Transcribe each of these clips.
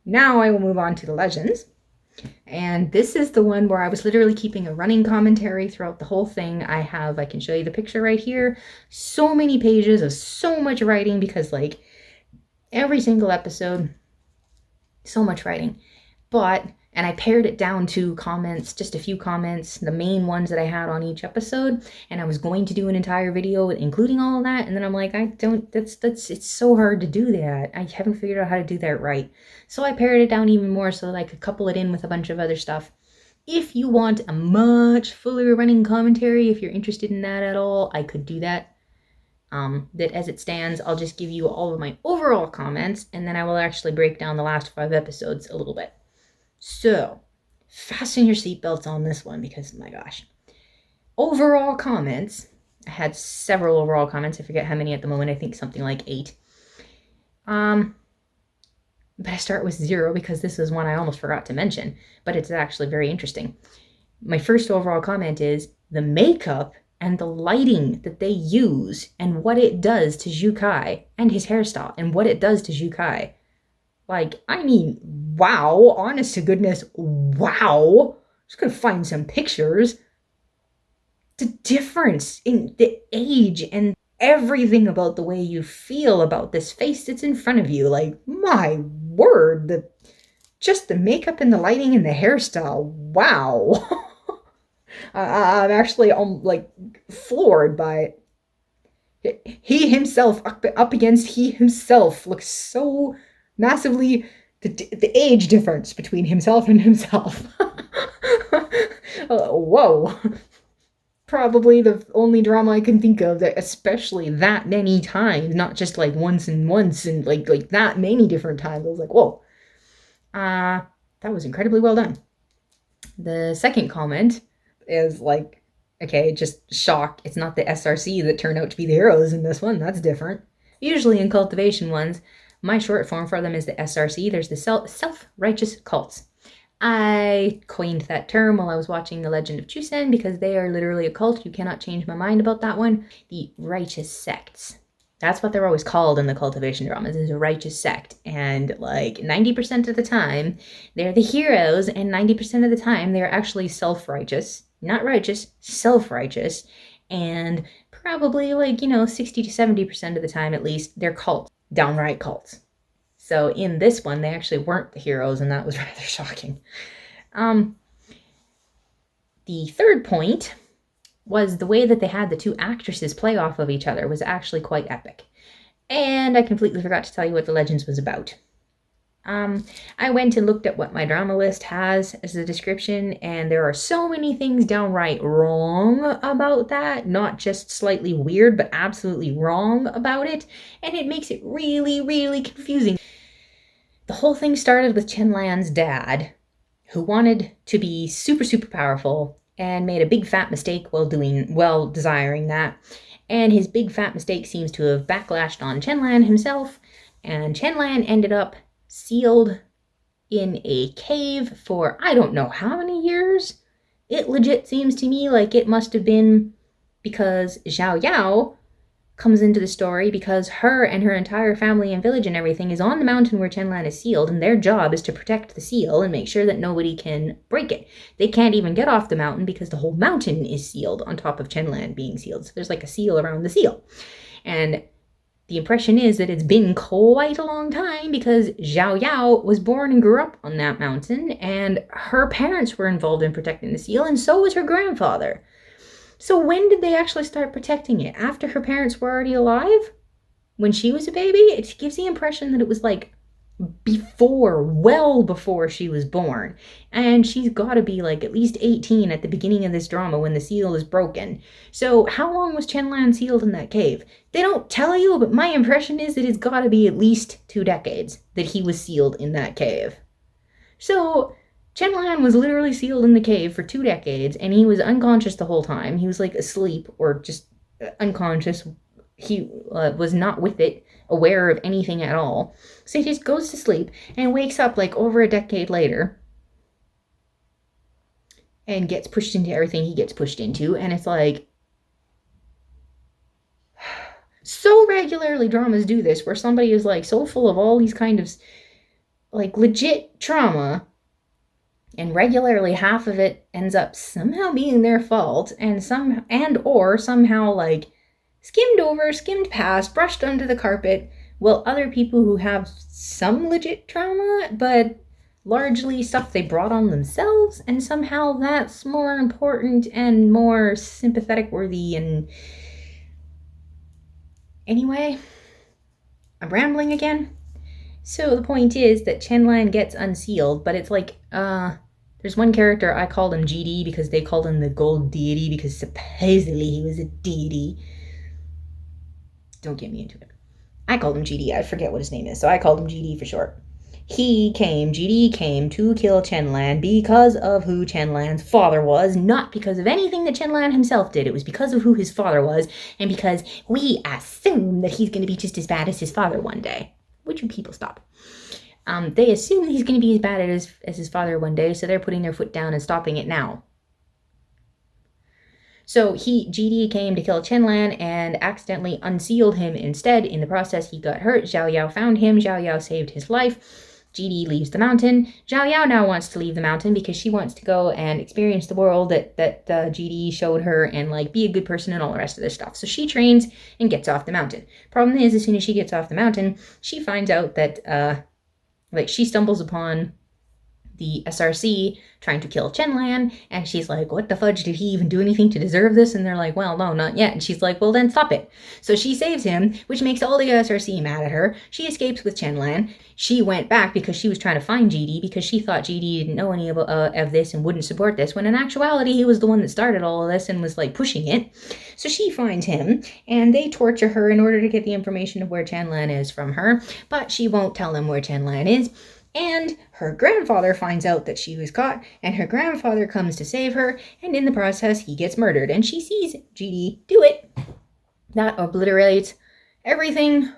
Now I will move on to the legends. And this is the one where I was literally keeping a running commentary throughout the whole thing. I can show you the picture right here. So many pages of so much writing because like every single episode, so much writing. And I pared it down to comments, just a few comments, the main ones that I had on each episode. And I was going to do an entire video including all of that. And then I'm like, it's so hard to do that. I haven't figured out how to do that right. So I pared it down even more so that I could couple it in with a bunch of other stuff. If you want a much fuller running commentary, if you're interested in that at all, I could do that. That as it stands, I'll just give you all of my overall comments, and then I will actually break down the last 5 episodes a little bit. So, fasten your seatbelts on this one because, my gosh. Overall comments. I had several overall comments. I forget how many at the moment. I think something like 8. But I start with 0 because this is one I almost forgot to mention, but it's actually very interesting. My first overall comment is the makeup and the lighting that they use and what it does to Xiukai and his hairstyle and what it does to Xiukai. Like, I mean, wow, honest to goodness, wow. Just gonna find some pictures. The difference in the age and everything about the way you feel about this face that's in front of you. Like, my word, just the makeup and the lighting and the hairstyle. Wow. I'm actually like floored by it. He himself up against he himself looks so massively the age difference between himself and himself. Whoa. Probably the only drama I can think of that especially that many times, not just like once and like that many different times. I was like, whoa. That was incredibly well done. The second comment is like, okay, just shock. It's not the SRC that turn out to be the heroes in this one. That's different. Usually in cultivation ones, my short form for them is the SRC. There's the self-righteous cults. I coined that term while I was watching The Legend of Chusen because they are literally a cult. You cannot change my mind about that one. The righteous sects. That's what they're always called in the cultivation dramas, is a righteous sect. And like 90% of the time, they're the heroes, and 90% of the time, they're actually self-righteous. Not righteous, self-righteous. And probably like, 60 to 70% of the time at least, they're cults. Downright cults. So in this one, they actually weren't the heroes, and that was rather shocking. The third point was the way that they had the two actresses play off of each other was actually quite epic. And I completely forgot to tell you what the Legends was about. I went and looked at what my drama list has as a description, and there are so many things downright wrong about that. Not just slightly weird, but absolutely wrong about it. And it makes it really, really confusing. The whole thing started with Chenlan's dad, who wanted to be super, super powerful and made a big fat mistake while desiring that. And his big fat mistake seems to have backlashed on Chenlan himself, and Chenlan ended up sealed in a cave for I don't know how many years. It legit seems to me like it must have been because Xiao Yao comes into the story because her and her entire family and village and everything is on the mountain where Chenlan is sealed, and their job is to protect the seal and make sure that nobody can break it. They can't even get off the mountain because the whole mountain is sealed on top of Chenlan being sealed. So there's like a seal around the seal. And the impression is that it's been quite a long time because Xiao Yao was born and grew up on that mountain, and her parents were involved in protecting the seal, and so was her grandfather. So when did they actually start protecting it? After her parents were already alive? When she was a baby? It gives the impression that it was like well before she was born. And she's got to be like at least 18 at the beginning of this drama when the seal is broken. So how long was Chenlan sealed in that cave? They don't tell you, but my impression is that it's got to be at least 2 decades that he was sealed in that cave. So Chenlan was literally sealed in the cave for 2 decades, and he was unconscious the whole time. He was like asleep or just unconscious. He was not with it, aware of anything at all. So he just goes to sleep and wakes up like over a decade later and gets pushed into everything he gets pushed into. And it's like, so regularly dramas do this where somebody is like so full of all these kind of like legit trauma, and regularly half of it ends up somehow being their fault, and somehow like skimmed over, skimmed past, brushed under the carpet, while other people who have some legit trauma, but largely stuff they brought on themselves, and somehow that's more important and more sympathetic worthy. And anyway, I'm rambling again. So the point is that Chenlan gets unsealed, but it's like, there's one character, I called him GD because they called him the gold deity because supposedly he was a deity. Don't get me into it. I called him GD, I forget what his name is, so I called him GD for short. GD came to kill Chenlan because of who Chenlan's father was, not because of anything that Chenlan himself did. It was because of who his father was, and because we assume that he's going to be just as bad as his father one day. Would you people stop? They assume that he's going to be as bad as his father one day, so they're putting their foot down and stopping it now. So GD came to kill Chenlan and accidentally unsealed him instead. In the process, he got hurt. Xiao Yao found him. Xiao Yao saved his life. GD leaves the mountain. Xiao Yao now wants to leave the mountain because she wants to go and experience the world that GD showed her and like be a good person and all the rest of this stuff. So she trains and gets off the mountain. Problem is, as soon as she gets off the mountain, she finds out that she stumbles upon the SRC trying to kill Chenlan, and she's like, what the fudge, did he even do anything to deserve this? And they're like, well, no, not yet. And she's like, well, then stop it. So she saves him, which makes all the SRC mad at her. She escapes with Chenlan. She went back because she was trying to find GD because she thought GD didn't know any of this and wouldn't support this, when in actuality he was the one that started all of this and was like pushing it. So she finds him, and they torture her in order to get the information of where Chenlan is from her, but she won't tell them where Chenlan is. And her grandfather finds out that she was caught, and her grandfather comes to save her, and in the process, he gets murdered. And she sees GD do it. That obliterates everything.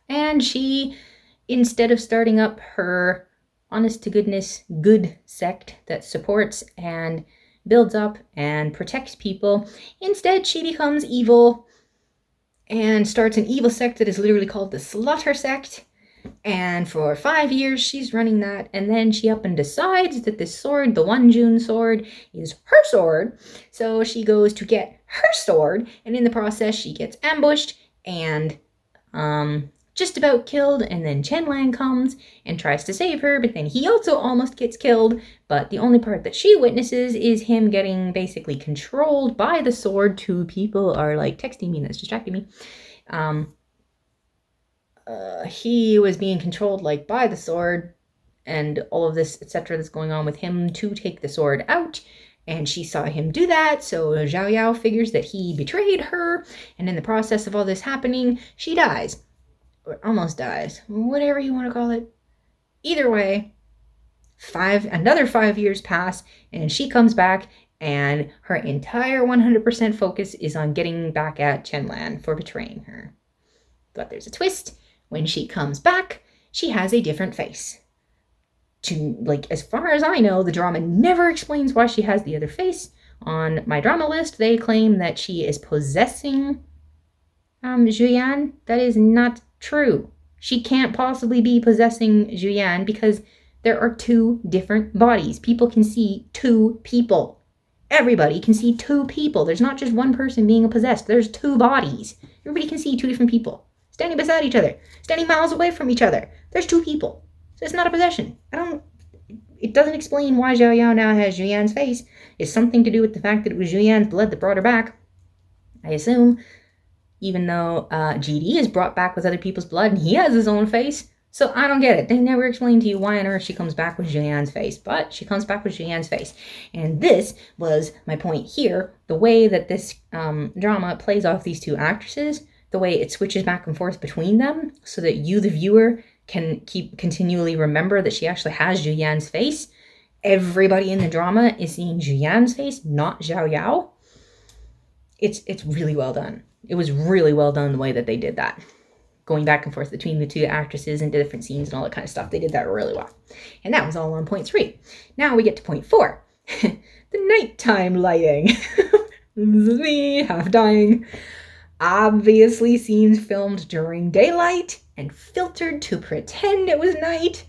And she, instead of starting up her honest-to-goodness good sect that supports and builds up and protects people, instead she becomes evil and starts an evil sect that is literally called the Slaughter Sect. And for 5 years, she's running that. And then she up and decides that this sword, the Wanjun sword, is her sword. So she goes to get her sword. And in the process, she gets ambushed and just about killed. And then Chenlan comes and tries to save her. But then he also almost gets killed. But the only part that she witnesses is him getting basically controlled by the sword. Two people are like texting me, and that's distracting me. He was being controlled like by the sword, and all of this etc. that's going on with him to take the sword out, and she saw him do that, so Xiao Yao figures that he betrayed her, and in the process of all this happening, she dies. Or almost dies. Whatever you want to call it. Either way, another 5 years pass, and she comes back, and her entire 100% focus is on getting back at Chenlan for betraying her. But there's a twist. When she comes back, she has a different face. As far as I know, the drama never explains why she has the other face. On my drama list, they claim that she is possessing Zhuyan. That is not true. She can't possibly be possessing Zhuyan because there are two different bodies. People can see two people. Everybody can see two people. There's not just one person being possessed. There's two bodies. Everybody can see two different people. Standing beside each other, standing miles away from each other. There's two people. So it's not a possession. It doesn't explain why Xiao Yao now has Zhuyan's face. It's something to do with the fact that it was Zhuyan's blood that brought her back. I assume, even though GD is brought back with other people's blood and he has his own face. So I don't get it. They never explain to you why on earth she comes back with Zhuyan's face, but she comes back with Zhuyan's face. And this was my point here. The way that this drama plays off these two actresses, the way it switches back and forth between them so that you, the viewer, can continually remember that she actually has Zhuyan's face. Everybody in the drama is seeing Zhuyan's face, not Xiao Yao. It's really well done. It was really well done the way that they did that. Going back and forth between the two actresses into different scenes and all that kind of stuff. They did that really well. And that was all on point 3. Now we get to point 4. The nighttime lighting. This is me, half dying. Obviously scenes filmed during daylight and filtered to pretend it was night.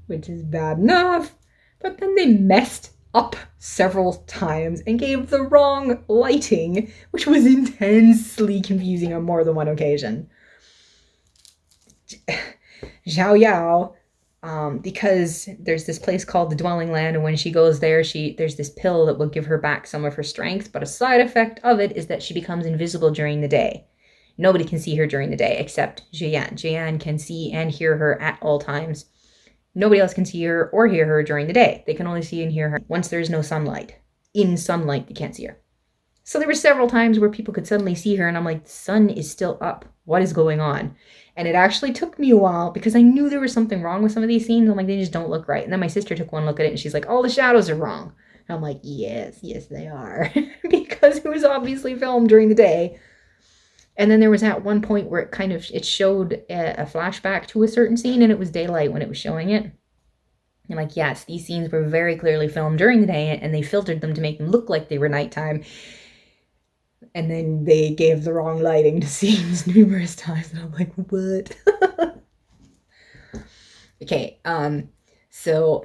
which is bad enough. But then they messed up several times and gave the wrong lighting, which was intensely confusing on more than one occasion. Xiao Yao, because there's this place called the Dwelling Land, and when she goes there, there's this pill that will give her back some of her strength, but a side effect of it is that she becomes invisible during the day. Nobody can see her during the day except Jian. Jian can see and hear her at all times. Nobody else can see her or hear her during the day. They can only see and hear her once there's no sunlight. In sunlight, you can't see her. So there were several times where people could suddenly see her, and I'm like, the sun is still up. What is going on? And it actually took me a while because I knew there was something wrong with some of these scenes. I'm like, they just don't look right. And then my sister took one look at it and she's like, all the shadows are wrong. And I'm like, yes, they are. Because it was obviously filmed during the day. And then there was at one point where it showed a flashback to a certain scene, and it was daylight when it was showing it. I'm like, yes, these scenes were very clearly filmed during the day, and they filtered them to make them look like they were nighttime. And then they gave the wrong lighting to scenes numerous times, and I'm like, what? Okay, so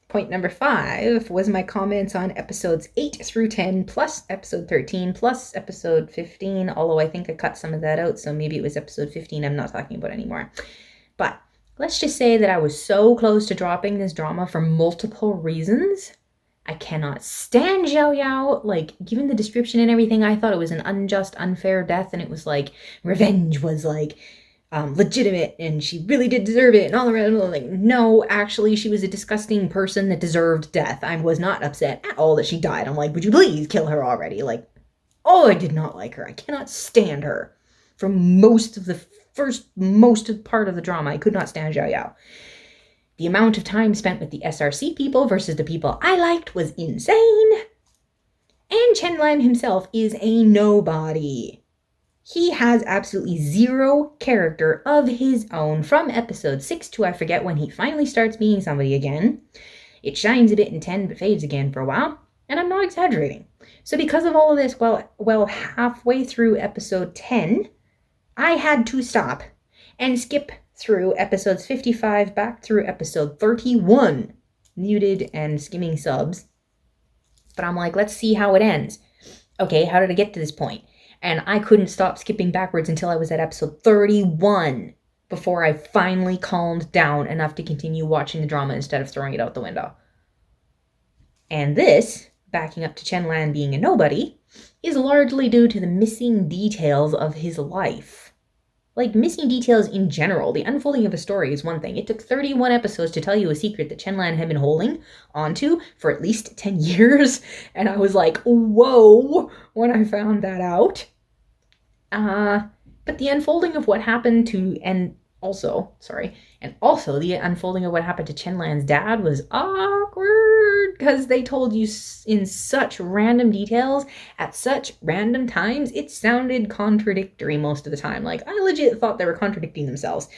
point number 5 was my comments on episodes 8 through 10 plus episode 13 plus episode 15, although I think I cut some of that out, so maybe it was episode 15 I'm not talking about anymore. But let's just say that I was so close to dropping this drama for multiple reasons. I cannot stand Xiao Yao. Like, given the description and everything, I thought it was an unjust, unfair death, and it was like, revenge was like, legitimate, and she really did deserve it, and all around, like, no, actually, she was a disgusting person that deserved death. I was not upset at all that she died. I'm like, would you please kill her already? Like, oh, I did not like her. I cannot stand her. For most of part of the drama, I could not stand Xiao Yao. The amount of time spent with the SRC people versus the people I liked was insane. And Chen Lan himself is a nobody. He has absolutely zero character of his own from episode 6 to I forget when he finally starts being somebody again. It shines a bit in 10 but fades again for a while, and I'm not exaggerating. So because of all of this, well, halfway through episode 10, I had to stop and skip through episodes 55 back through episode 31, muted and skimming subs. But I'm like, let's see how it ends. Okay, how did I get to this point? And I couldn't stop skipping backwards until I was at episode 31 before I finally calmed down enough to continue watching the drama instead of throwing it out the window. And this, backing up to Chen Lan being a nobody, is largely due to the missing details of his life. Like, missing details in general. The unfolding of a story is one thing. It took 31 episodes to tell you a secret that Chen Lan had been holding onto for at least 10 years. And I was like, whoa, when I found that out. But the unfolding of what happened to, and also the unfolding of what happened to Chen Lan's dad was awkward because they told you in such random details at such random times. It sounded contradictory most of the time. Like, I legit thought they were contradicting themselves.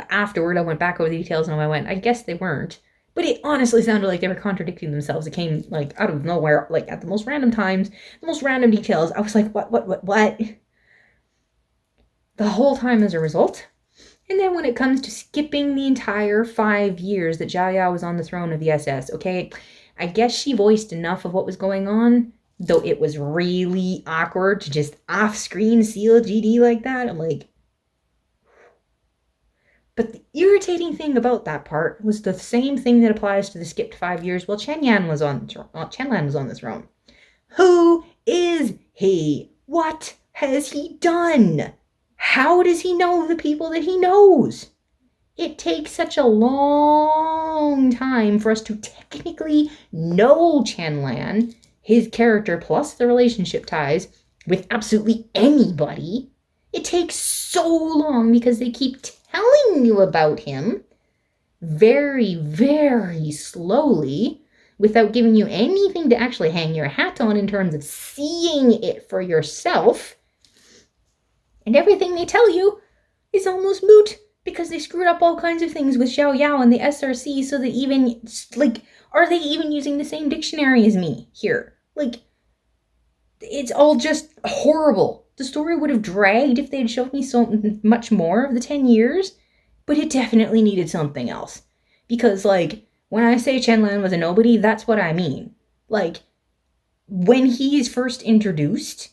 Afterward, I went back over the details and I went, I guess they weren't. But it honestly sounded like they were contradicting themselves. It came, like, out of nowhere, like, at the most random times, the most random details. I was like, what? The whole time as a result. And then when it comes to skipping the entire 5 years that Xiao Yao was on the throne of the SS, okay, I guess she voiced enough of what was going on, though it was really awkward to just off-screen seal GD like that. I'm like... But the irritating thing about that part was the same thing that applies to the skipped 5 years while Chen Lan was on the throne. Who is he? What has he done? How does he know the people that he knows? It takes such a long time for us to technically know Chen Lan, his character plus the relationship ties, with absolutely anybody. It takes so long because they keep telling you about him very, very slowly without giving you anything to actually hang your hat on in terms of seeing it for yourself. And everything they tell you is almost moot because they screwed up all kinds of things with Xiao Yao and the SRC so that even, like, are they even using the same dictionary as me here? Like, it's all just horrible. The story would have dragged if they had showed me so much more of the 10 years, but it definitely needed something else. Because, like, when I say Chenlan was a nobody, that's what I mean. Like, when he is first introduced,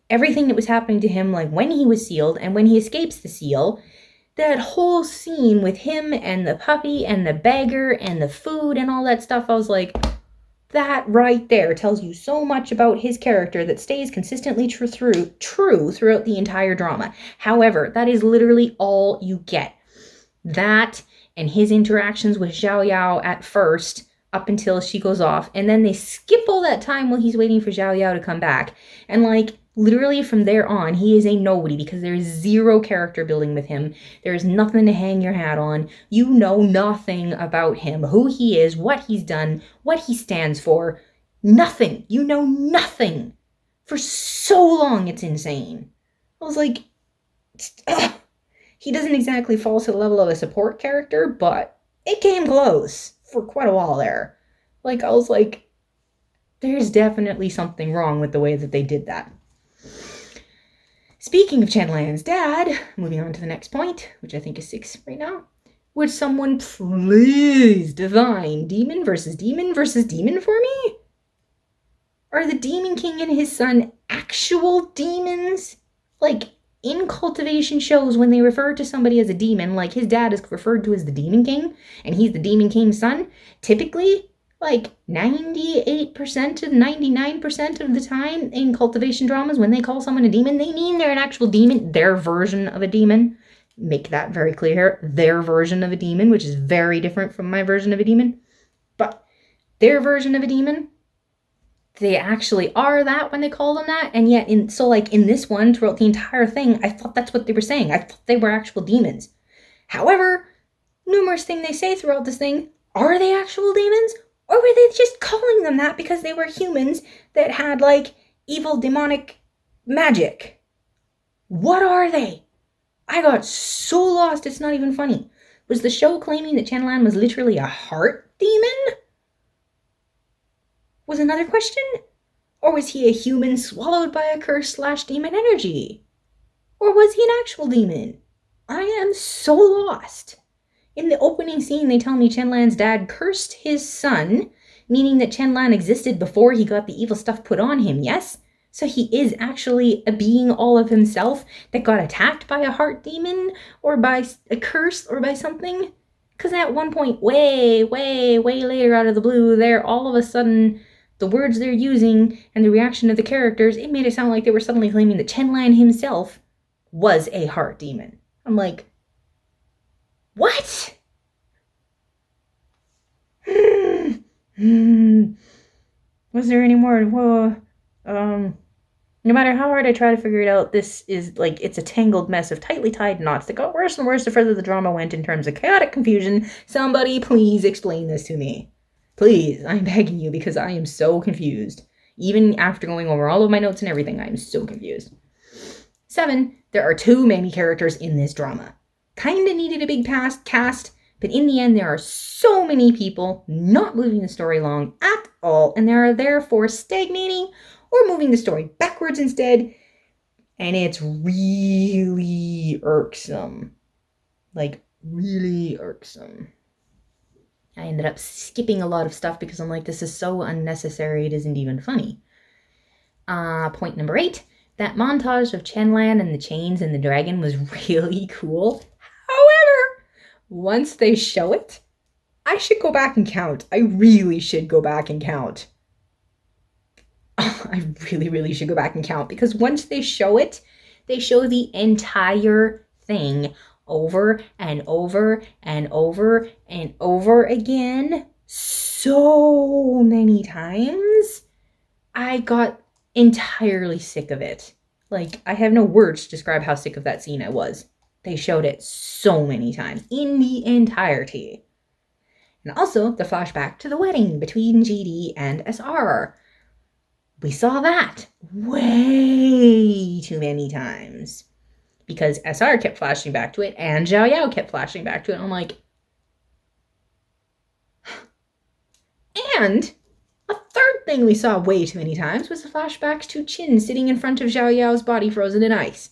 everything that was happening to him, like when he was sealed and when he escapes the seal, that whole scene with him and the puppy and the beggar and the food and all that stuff, I was like, that right there tells you so much about his character that stays consistently true throughout the entire drama. However, that is literally all you get. That and his interactions with Xiao Yao at first, up until she goes off, and then they skip all that time while he's waiting for Xiao Yao to come back. And like, literally from there on, he is a nobody because there is zero character building with him. There is nothing to hang your hat on. You know nothing about him, who he is, what he's done, what he stands for. Nothing. You know nothing. For so long, it's insane. I was like, he doesn't exactly fall to the level of a support character, but it came close for quite a while there. Like, I was like, there's definitely something wrong with the way that they did that. Speaking of Chenlan's dad, moving on to the next point, which I think is 6 right now. Would someone please define demon versus demon versus demon for me? Are the Demon King and his son actual demons? Like, in cultivation shows, when they refer to somebody as a demon, like his dad is referred to as the Demon King, and he's the Demon King's son, typically, like 98% to 99% of the time in cultivation dramas, when they call someone a demon, they mean they're an actual demon, their version of a demon. Make that very clear. Their version of a demon, which is very different from my version of a demon. But their version of a demon, they actually are that when they call them that. And yet, in this one, throughout the entire thing, I thought that's what they were saying. I thought they were actual demons. However, numerous things they say throughout this thing, are they actual demons? Or were they just calling them that because they were humans that had, like, evil demonic magic? What are they? I got so lost, it's not even funny. Was the show claiming that Chenlan was literally a heart demon? Was another question? Or was he a human swallowed by a curse/demon energy? Or was he an actual demon? I am so lost. In the opening scene, they tell me Chenlan's dad cursed his son, meaning that Chenlan existed before he got the evil stuff put on him, yes? So he is actually a being all of himself that got attacked by a heart demon, or by a curse, or by something? Because at one point, way later out of the blue, there, all of a sudden, the words they're using and the reaction of the characters, it made it sound like they were suddenly claiming that Chenlan himself was a heart demon. I'm like, what? Was there any more? No matter how hard I try to figure it out, this is like, it's a tangled mess of tightly tied knots that got worse and worse the further the drama went in terms of chaotic confusion. Somebody please explain this to me. Please, I'm begging you, because I am so confused. Even after going over all of my notes and everything, I am so confused. 7, there are too many characters in this drama. Kinda needed a big cast, but in the end there are so many people not moving the story along at all, and they are therefore stagnating or moving the story backwards instead, and it's really irksome. Like, really irksome. I ended up skipping a lot of stuff because I'm like, this is so unnecessary, it isn't even funny. Point number 8. That montage of Chenlan and the chains and the dragon was really cool. However, once they show it, I should go back and count. I really should go back and count. I really should go back and count, because once they show it, they show the entire thing over and over and over and over again so many times. I got entirely sick of it. Like, I have no words to describe how sick of that scene I was. They showed it so many times in the entirety. And also the flashback to the wedding between GD and SR. We saw that way too many times, because SR kept flashing back to it and Xiao Yao kept flashing back to it. And I'm like, and a third thing we saw way too many times was the flashbacks to Qin sitting in front of Xiao Yao's body frozen in ice.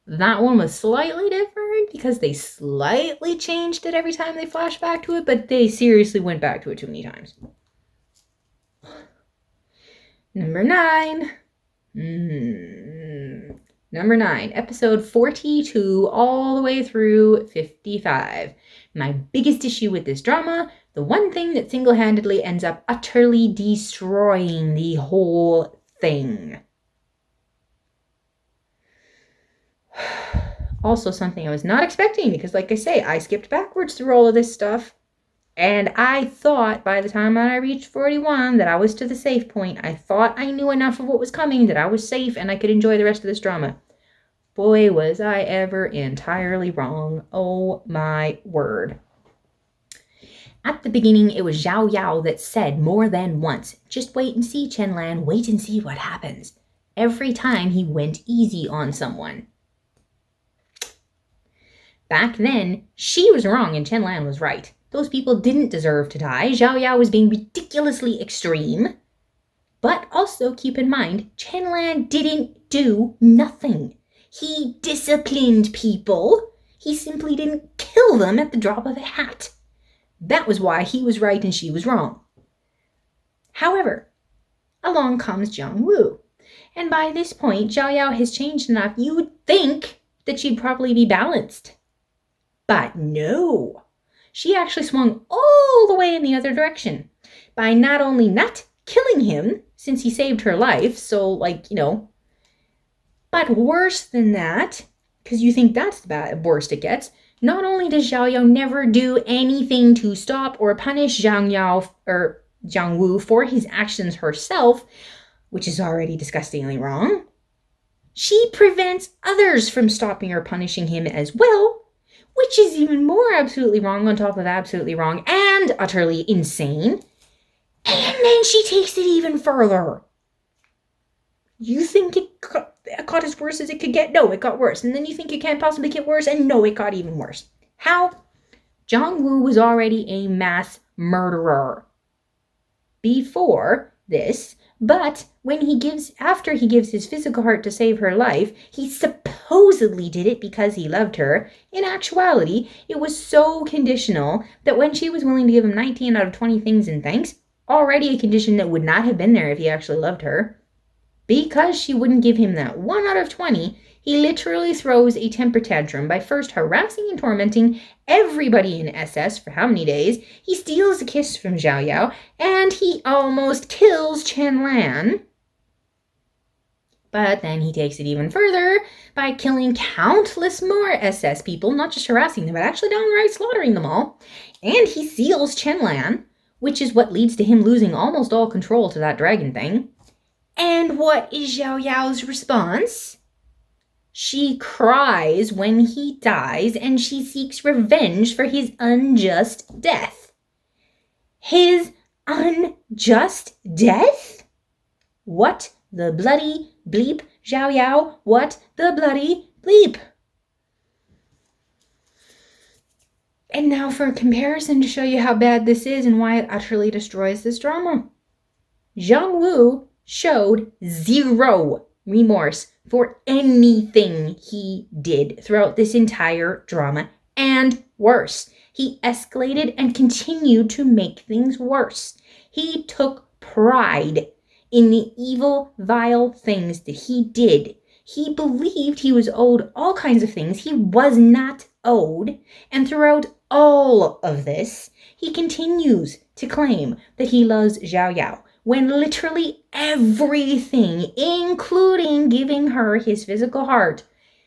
That one was slightly different because they slightly changed it every time they flashed back to it, but they seriously went back to it too many times. Number 9. Number 9, episode 42 all the way through 55. My biggest issue with this drama, the one thing that single-handedly ends up utterly destroying the whole thing. Also something I was not expecting because, like I say, I skipped backwards through all of this stuff. And I thought by the time I reached 41 that I was to the safe point. I thought I knew enough of what was coming that I was safe and I could enjoy the rest of this drama. Boy, was I ever entirely wrong. Oh my word. At the beginning, it was Zhao Yao that said more than once, "Just wait and see, Chen Lan, wait and see what happens." Every time he went easy on someone. Back then, she was wrong and Chen Lan was right. Those people didn't deserve to die. Zhao Yao was being ridiculously extreme. But also keep in mind, Chen Lan didn't do nothing. He disciplined people. He simply didn't kill them at the drop of a hat. That was why he was right and she was wrong. However, along comes Jiang Wu. And by this point, Zhao Yao has changed enough, you would think that she'd probably be balanced. But no. She actually swung all the way in the other direction by not only not killing him, since he saved her life, so, but worse than that, because you think that's the worst it gets, not only does Zhao Yao never do anything to stop or punish Jiang Wu for his actions herself, which is already disgustingly wrong, she prevents others from stopping or punishing him as well, which is even more absolutely wrong on top of absolutely wrong and utterly insane. And then she takes it even further. You think it got as worse as it could get? No, it got worse. And then you think it can't possibly get worse? And no, it got even worse. How? Jiang Wu was already a mass murderer before this, but after he gives his physical heart to save her life, he supposedly did it because he loved her. In actuality, it was so conditional that when she was willing to give him 19 out of 20 things in thanks, already a condition that would not have been there if he actually loved her, because she wouldn't give him that 1 out of 20, he literally throws a temper tantrum by first harassing and tormenting everybody in SS for how many days. He steals a kiss from Zhao Yao, and he almost kills Chen Lan. But then he takes it even further by killing countless more SS people, not just harassing them, but actually downright slaughtering them all. And he seals Chen Lan, which is what leads to him losing almost all control to that dragon thing. And what is Zhao Yao's response? She cries when he dies, and she seeks revenge for his unjust death. His unjust death? What the bloody bleep, Zhao Yao? What the bloody bleep? And now for a comparison to show you how bad this is and why it utterly destroys this drama. Jiang Wu showed zero remorse for anything he did throughout this entire drama, and worse, he escalated and continued to make things worse. He took pride in the evil, vile things that he did. He believed he was owed all kinds of things he was not owed, and throughout all of this, he continues to claim that he loves Zhao Yao, when literally everything, including giving her his physical heart,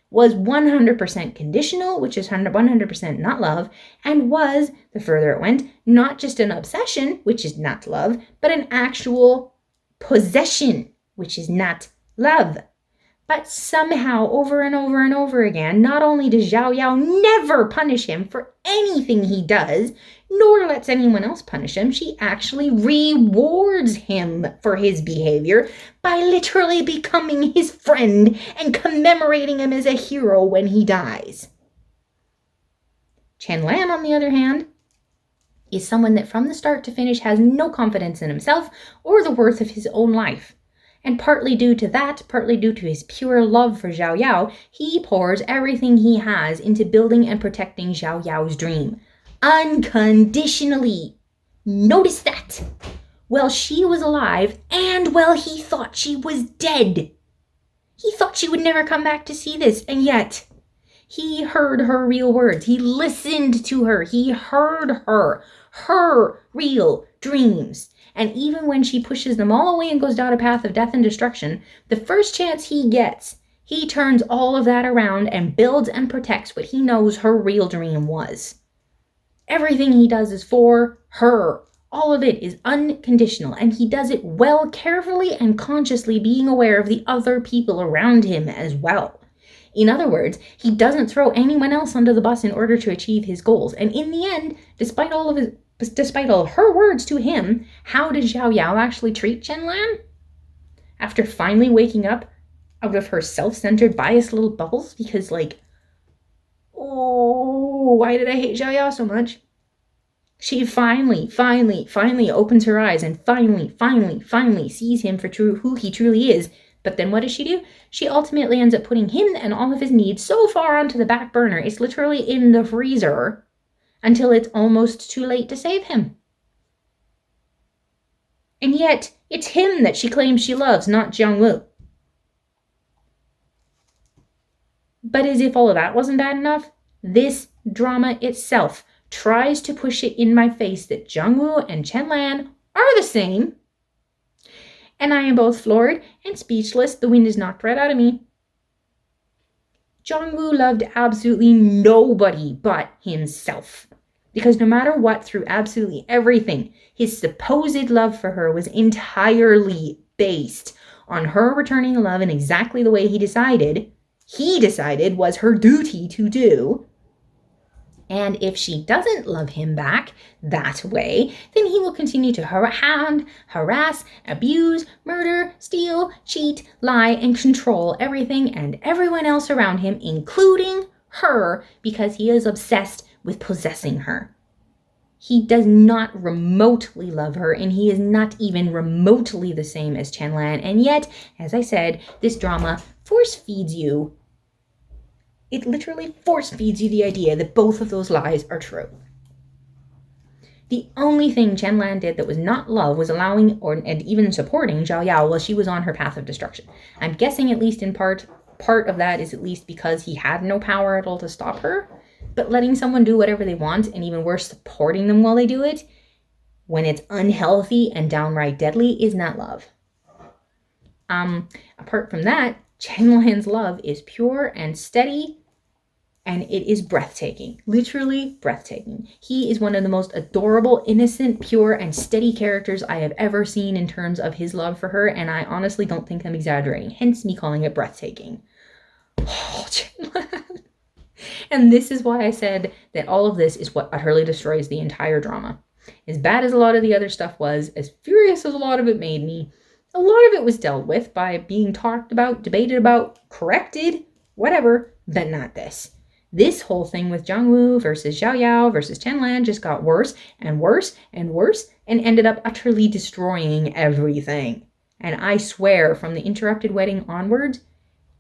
was 100% conditional, which is 100% not love, and was, the further it went, not just an obsession, which is not love, but an actual possession, which is not love. But somehow, over and over and over again, not only does Zhao Yao never punish him for anything he does, nor lets anyone else punish him, she actually rewards him for his behavior by literally becoming his friend and commemorating him as a hero when he dies. Chen Lan, on the other hand, is someone that from the start to finish has no confidence in himself or the worth of his own life. And partly due to that, partly due to his pure love for Zhao Yao, he pours everything he has into building and protecting Zhao Yao's dream. Unconditionally. Notice that. While she was alive, and while he thought she was dead. He thought she would never come back to see this, and yet he heard her real words. He listened to her. He heard her real dreams. And even when she pushes them all away and goes down a path of death and destruction, the first chance he gets, he turns all of that around and builds and protects what he knows her real dream was. Everything he does is for her. All of it is unconditional, and he does it well, carefully and consciously, being aware of the other people around him as well. In other words, he doesn't throw anyone else under the bus in order to achieve his goals. And in the end, despite all of her words to him, how did Zhao Yao actually treat Chen Lan? After finally waking up out of her self-centered, biased little bubbles, because why did I hate Zhao Yao so much? She finally opens her eyes and finally sees him for who he truly is. But then what does she do? She ultimately ends up putting him and all of his needs so far onto the back burner, it's literally in the freezer, until it's almost too late to save him. And yet, it's him that she claims she loves, not Jiangwu. But as if all of that wasn't bad enough, this drama itself tries to push it in my face that Jiangwu and Chen Lan are the same. And I am both floored and speechless. The wind is knocked right out of me. Jiangwu loved absolutely nobody but himself. Because no matter what, through absolutely everything, his supposed love for her was entirely based on her returning love in exactly the way he decided was her duty to do. And if she doesn't love him back that way, then he will continue to hound, harass, abuse, murder, steal, cheat, lie, and control everything and everyone else around him, including her, because he is obsessed with possessing her. He does not remotely love her, and he is not even remotely the same as Chen Lan. And yet, as I said, this drama force feeds you. It literally force feeds you the idea that both of those lies are true. The only thing Chen Lan did that was not love was allowing and even supporting Zhao Yao while she was on her path of destruction. I'm guessing at least in part of that is at least because he had no power at all to stop her. But letting someone do whatever they want, and even worse, supporting them while they do it, when it's unhealthy and downright deadly, is not love. Apart from that, Chen Lan's love is pure and steady, and it is breathtaking. Literally breathtaking. He is one of the most adorable, innocent, pure, and steady characters I have ever seen in terms of his love for her, and I honestly don't think I'm exaggerating, hence me calling it breathtaking. Oh, Chen Lan. And this is why I said that all of this is what utterly destroys the entire drama. As bad as a lot of the other stuff was, as furious as a lot of it made me, a lot of it was dealt with by being talked about, debated about, corrected, whatever, but not this. This whole thing with Jiangwu versus Zhao Yao versus Chen Lan just got worse and worse and worse and ended up utterly destroying everything. And I swear, from the interrupted wedding onwards,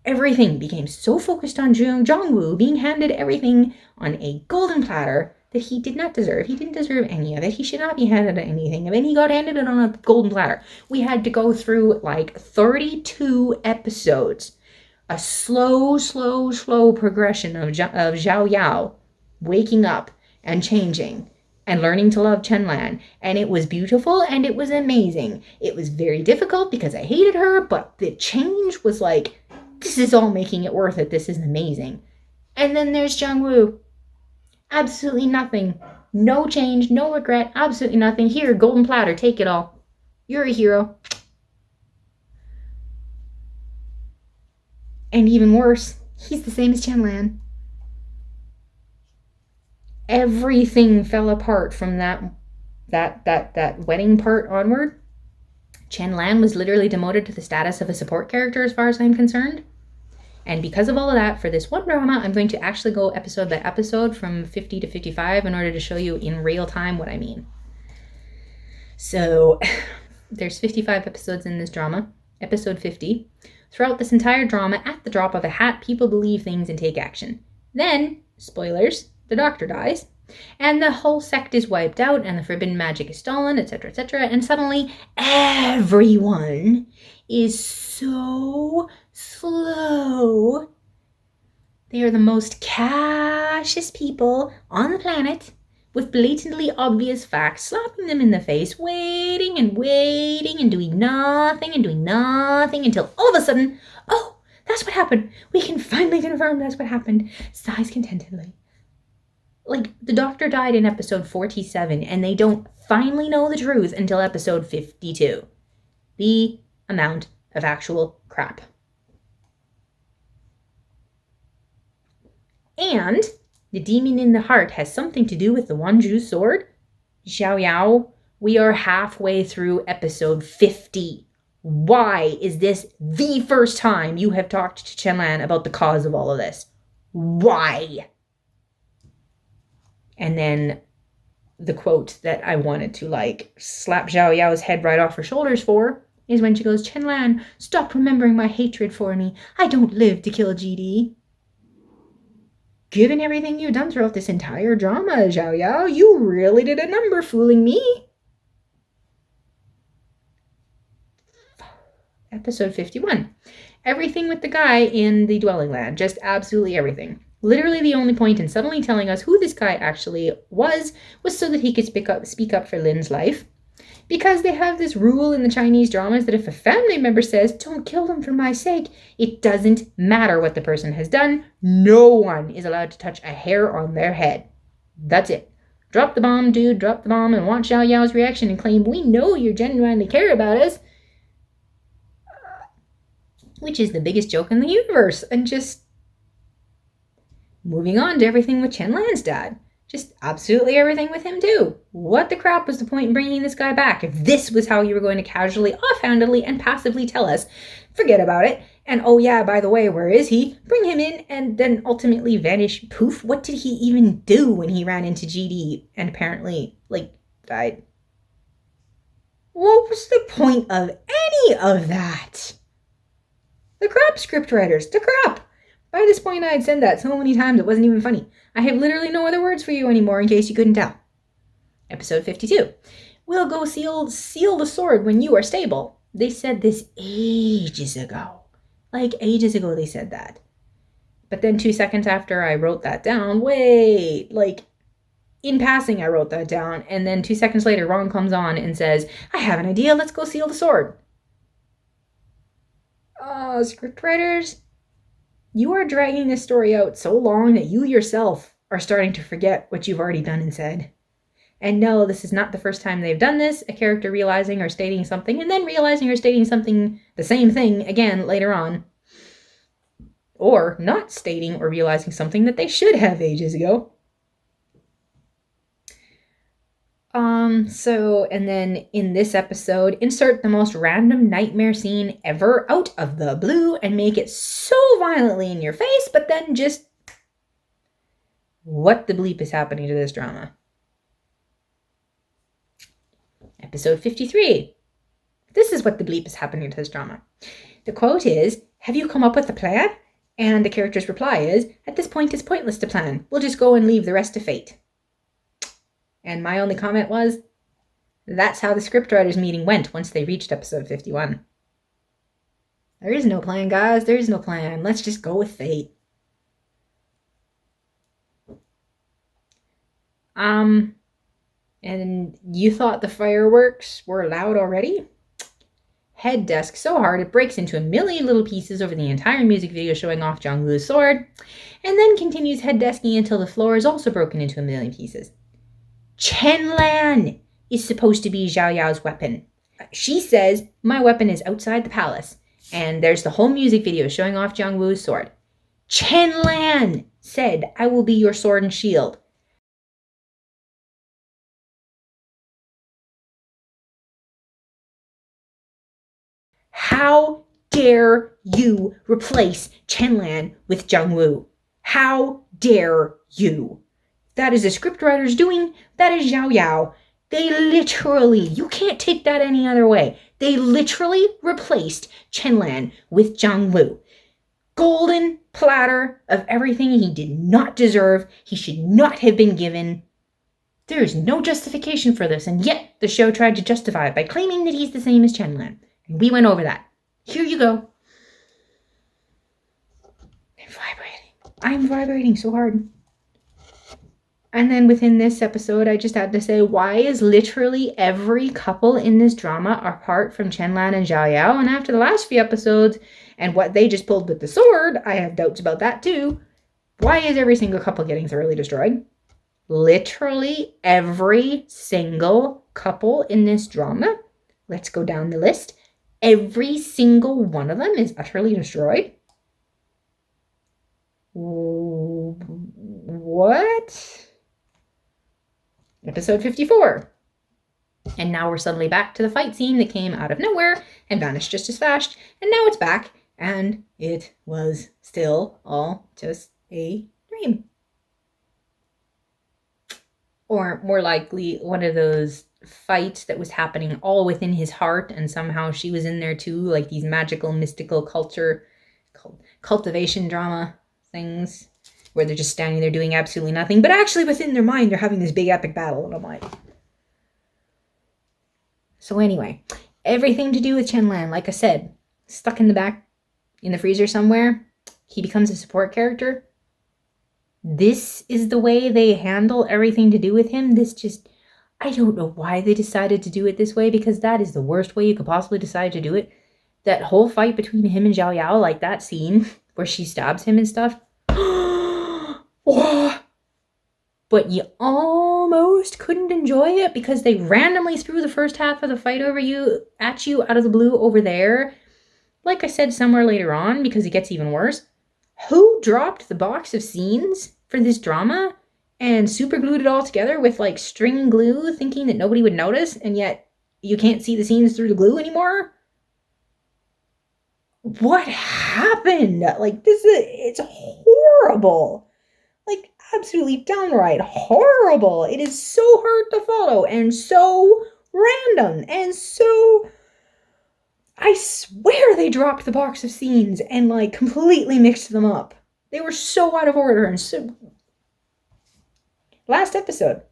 everything became so focused on Jiangwu being handed everything on a golden platter that he did not deserve. He didn't deserve any of it. He should not be handed anything. And then he got handed it on a golden platter. We had to go through 32 episodes. A slow progression of Zhao Yao waking up and changing and learning to love Chen Lan. And it was beautiful and it was amazing. It was very difficult because I hated her, but the change was this is all making it worth it. This is amazing. And then there's Jiangwu. Absolutely nothing. No change, no regret, absolutely nothing. Here, golden platter, take it all. You're a hero. And even worse, he's the same as Chen Lan. Everything fell apart from that wedding part onward. Chen Lan was literally demoted to the status of a support character as far as I'm concerned. And because of all of that, for this one drama, I'm going to actually go episode by episode from 50 to 55 in order to show you in real time what I mean. So there's 55 episodes in this drama. Episode 50. Throughout this entire drama, at the drop of a hat, people believe things and take action. Then, spoilers, the doctor dies, and the whole sect is wiped out, and the forbidden magic is stolen, etc., etc., and suddenly everyone is so slow. They are the most cautious people on the planet, with blatantly obvious facts slapping them in the face, waiting and waiting and doing nothing until all of a sudden, oh, that's what happened. We can finally confirm that's what happened. Sighs contentedly. Like, the doctor died in episode 47, and they don't finally know the truth until episode 52. The amount of actual crap. And the demon in the heart has something to do with the Wanju sword. Xiao Yao, we are halfway through episode 50. Why is this the first time you have talked to Chenlan about the cause of all of this? Why? And then the quote that I wanted to slap Xiao Yao's head right off her shoulders for is when she goes, Chenlan, stop remembering my hatred for me. I don't live to kill GD. Given everything you've done throughout this entire drama, Xiao Yao, you really did a number fooling me. Episode 51. Everything with the guy in the dwelling land. Just absolutely everything. Literally the only point in suddenly telling us who this guy actually was so that he could speak up for Lin's life. Because they have this rule in the Chinese dramas that if a family member says, don't kill them for my sake, it doesn't matter what the person has done. No one is allowed to touch a hair on their head. That's it. Drop the bomb, dude. Drop the bomb and watch Xiao Yao's reaction and claim, we know you genuinely care about us. Which is the biggest joke in the universe. And just moving on to everything with Chenlan's dad. Just absolutely everything with him too. What the crap was the point in bringing this guy back? If this was how you were going to casually, offhandedly, and passively tell us, forget about it. And oh yeah, by the way, where is he? Bring him in and then ultimately vanish. Poof. What did he even do when he ran into GD and apparently, died? What was the point of any of that? The crap, scriptwriters. The crap. By this point, I had said that so many times it wasn't even funny. I have literally no other words for you anymore in case you couldn't tell. Episode 52. We'll go seal the sword when you are stable. They said this ages ago. Ages ago they said that. But then 2 seconds after I wrote that down, in passing I wrote that down, and then 2 seconds later Ron comes on and says, I have an idea, let's go seal the sword. Scriptwriters, you are dragging this story out so long that you yourself are starting to forget what you've already done and said. And no, this is not the first time they've done this, a character realizing or stating something, and then realizing or stating something, the same thing, again, later on. Or not stating or realizing something that they should have ages ago. And then in this episode, insert the most random nightmare scene ever out of the blue and make it so violently in your face, but then just, what the bleep is happening to this drama? Episode 53. This is what the bleep is happening to this drama. The quote is, have you come up with a plan? And the character's reply is, at this point it's pointless to plan. We'll just go and leave the rest to fate. And my only comment was, that's how the scriptwriters meeting went once they reached episode 51. There is no plan, guys. There is no plan. Let's just go with fate. And you thought the fireworks were loud already? Head desk so hard it breaks into a million little pieces over the entire music video showing off Jongwoo's sword, and then continues head desking until the floor is also broken into a million pieces. Chenlan is supposed to be Xiao Yao's weapon. She says, my weapon is outside the palace, and there's the whole music video showing off Jongwoo's sword. Chenlan said, I will be your sword and shield. How dare you replace Chenlan with Jongwoo? How dare you? That is a scriptwriter's doing. That is Xiao Yao. They literally, you can't take that any other way. They literally replaced Chenlan with Zhang. Golden platter of everything he did not deserve. He should not have been given. There is no justification for this, and yet the show tried to justify it by claiming that he's the same as Chenlan. And we went over that. Here you go. I'm vibrating so hard. And then within this episode, I just had to say, why is literally every couple in this drama apart from Chenlan and Zhao Yao? And after the last few episodes and what they just pulled with the sword, I have doubts about that too. Why is every single couple getting thoroughly destroyed? Literally every single couple in this drama, let's go down the list, every single one of them is utterly destroyed. What? Episode 54. And now we're suddenly back to the fight scene that came out of nowhere and vanished just as fast. And now it's back, and it was still all just a dream. Or more likely, one of those fights that was happening all within his heart, and somehow she was in there too, like these magical, mystical cultivation drama things, where they're just standing there doing absolutely nothing, but actually within their mind, they're having this big epic battle, and I'm like... So anyway, everything to do with Chenlan, like I said, stuck in the back, in the freezer somewhere, he becomes a support character. This is the way they handle everything to do with him. I don't know why they decided to do it this way, because that is the worst way you could possibly decide to do it. That whole fight between him and Zhao Yao, like that scene where she stabs him and stuff. But you almost couldn't enjoy it because they randomly threw the first half of the fight at you out of the blue over there. Like I said, somewhere later on, because it gets even worse. Who dropped the box of scenes for this drama and super glued it all together with like string glue, thinking that nobody would notice, and yet you can't see the scenes through the glue anymore? What happened? Like, it's horrible. Like, absolutely downright horrible. It is so hard to follow and so random and so... I swear they dropped the box of scenes and, like, completely mixed them up. They were so out of order and so... Last episode,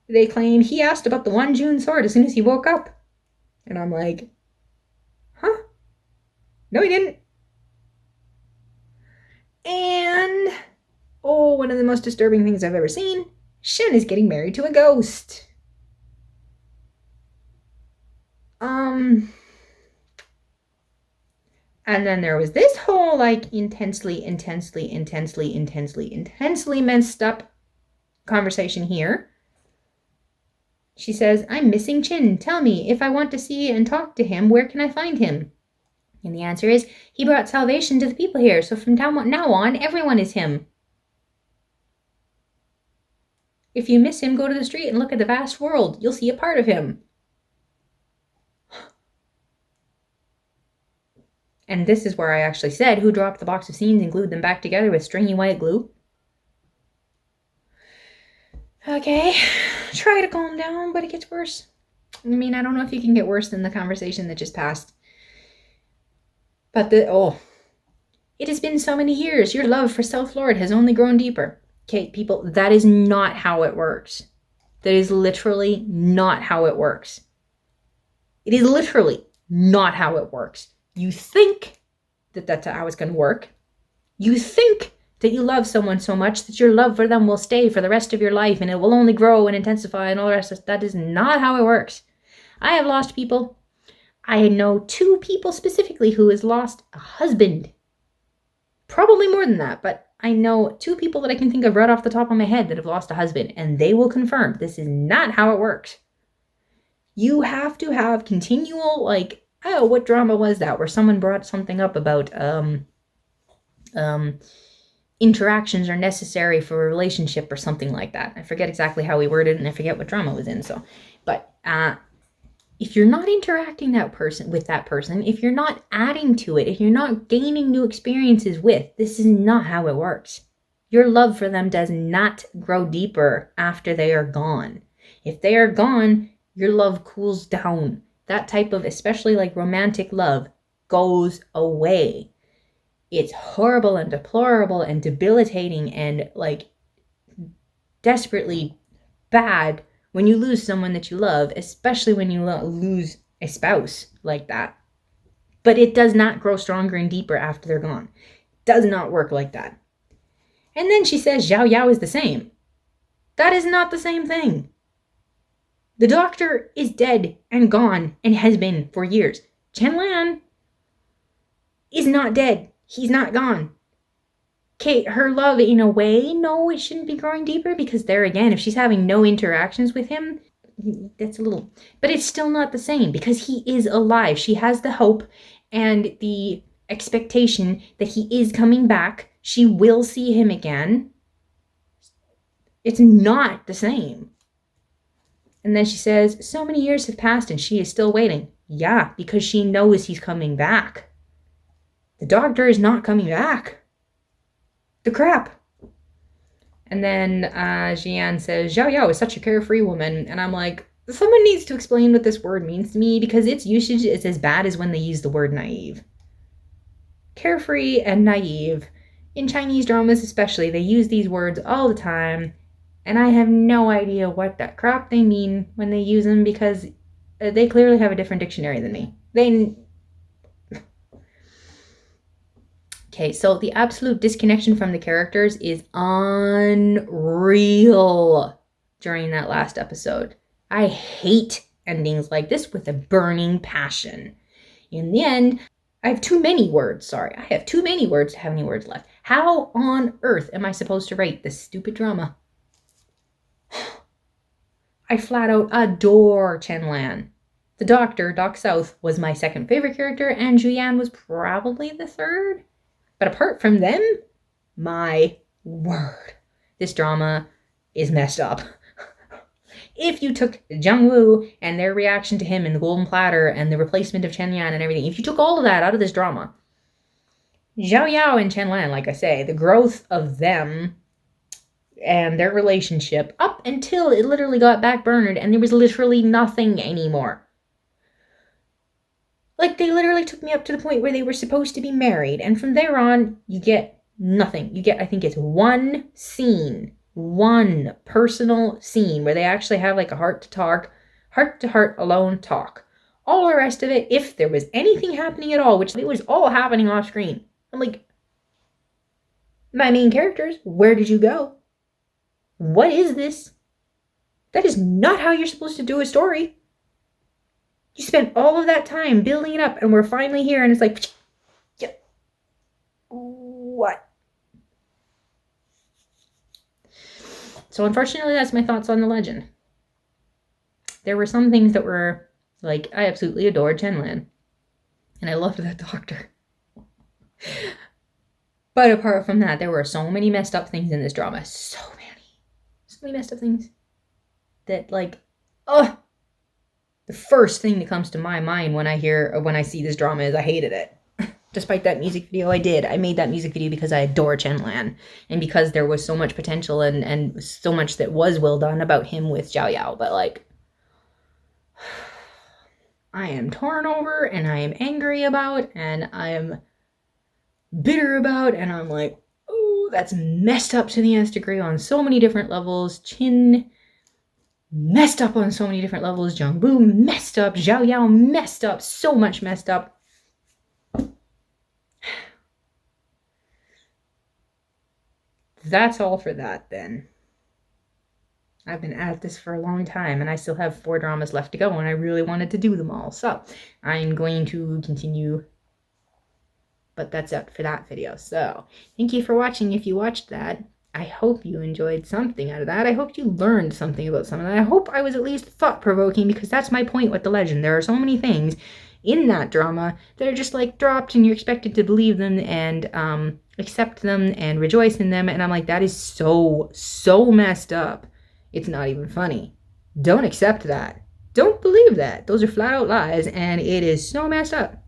they claim he asked about the one June sword as soon as he woke up. And I'm like, huh? No, he didn't. And, one of the most disturbing things I've ever seen, Shen is getting married to a ghost. And then there was this whole, like, intensely messed up conversation here. She says, I'm missing Chin. Tell me, if I want to see and talk to him, where can I find him? And the answer is, he brought salvation to the people here, so from now on, everyone is him. If you miss him, go to the street and look at the vast world. You'll see a part of him. And this is where I actually said, who dropped the box of scenes and glued them back together with stringy white glue? Okay, try to calm down, but it gets worse. I mean, I don't know if you can get worse than the conversation that just passed. But it has been so many years. Your love for Self-Lord has only grown deeper. Okay, people, that is not how it works. That is literally not how it works. It is literally not how it works. You think that that's how it's going to work. You think that you love someone so much that your love for them will stay for the rest of your life and it will only grow and intensify and all the rest. That is not how it works. I have lost people. I know 2 people specifically who has lost a husband. Probably more than that, but I know 2 people that I can think of right off the top of my head that have lost a husband, and they will confirm this is not how it works. You have to have continual, like, what drama was that where someone brought something up about interactions are necessary for a relationship or something like that. I forget exactly how he worded it, and I forget what drama it was in. But if you're not interacting with that person, if you're not adding to it, if you're not gaining new experiences this is not how it works. Your love for them does not grow deeper after they are gone. If they are gone, your love cools down. that type of, especially like romantic love, goes away. It's horrible and deplorable and debilitating and like desperately bad when you lose someone that you love, especially when you lose a spouse like that. But it does not grow stronger and deeper after they're gone. It does not work like that. And then she says Zhao Yao is the same. That is not the same thing. The doctor is dead and gone and has been for years. Chen Lan is not dead. He's not gone. Kate, her love, in a way, no, it shouldn't be growing deeper because there again, if she's having no interactions with him, that's a little, but it's still not the same because he is alive. She has the hope and the expectation that he is coming back. She will see him again. It's not the same. And then she says, so many years have passed and she is still waiting. Yeah, because she knows he's coming back. The doctor is not coming back. The crap. And then Jian says, Zhao Yao is such a carefree woman. And I'm like, someone needs to explain what this word means to me because its usage is as bad as when they use the word naive. Carefree and naive. In Chinese dramas especially, they use these words all the time. And I have no idea what that crap they mean when they use them because they clearly have a different dictionary than me. Okay, so the absolute disconnection from the characters is unreal during that last episode. I hate endings like this with a burning passion. In the end, I have too many words. Sorry, I have too many words to have any words left. How on earth am I supposed to rate this stupid drama? I flat out adore Chen Lan. The doctor, Doc South, was my second favorite character, and Juyan was probably the third. But apart from them, my word, this drama is messed up. If you took Zhang Wu and their reaction to him in the Golden Platter and the replacement of Chen Yan and everything, if you took all of that out of this drama, Zhao Yao and Chen Lan, like I say, the growth of them and their relationship up until it literally got backburnered and there was literally nothing anymore. Like, they literally took me up to the point where they were supposed to be married, and from there on, you get nothing. You get, I think it's one scene, one personal scene where they actually have like a heart-to-heart alone talk. All the rest of it, if there was anything happening at all, which it was all happening off screen, I'm like, my main characters, where did you go? What is this? That is not how you're supposed to do a story. You spent all of that time building it up and we're finally here and it's like, yeah. What? So unfortunately, that's my thoughts on the legend. There were some things that were like, I absolutely adored Chen Lan. And I loved that doctor. But apart from that, there were so many messed up things in this drama. So many messed up things. That like, the first thing that comes to my mind when I see this drama is I hated it. Despite that music video I did. I made that music video because I adore Chen Lan. And because there was so much potential and so much that was well done about him with Zhao Yao. But like, I am torn over and I am angry about and I am bitter about and I'm like, oh, that's messed up to the nth degree on so many different levels. Chin messed up on so many different levels. Jiangbu messed up. Zhao Yao messed up. So much messed up. That's all for that then. I've been at this for a long time and I still have 4 dramas left to go and I really wanted to do them all. So I'm going to continue. But that's it for that video. So thank you for watching if you watched that. I hope you enjoyed something out of that. I hope you learned something about some of that. I hope I was at least thought-provoking because that's my point with the legend. There are so many things in that drama that are just like dropped and you're expected to believe them and accept them and rejoice in them. And I'm like, that is so messed up. It's not even funny. Don't accept that. Don't believe that. Those are flat out lies and it is so messed up.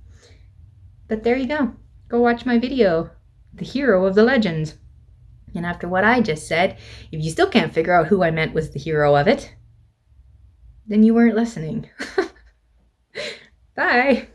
But there you go. Go watch my video, The Hero of the Legends. And after what I just said, if you still can't figure out who I meant was the hero of it, then you weren't listening. Bye.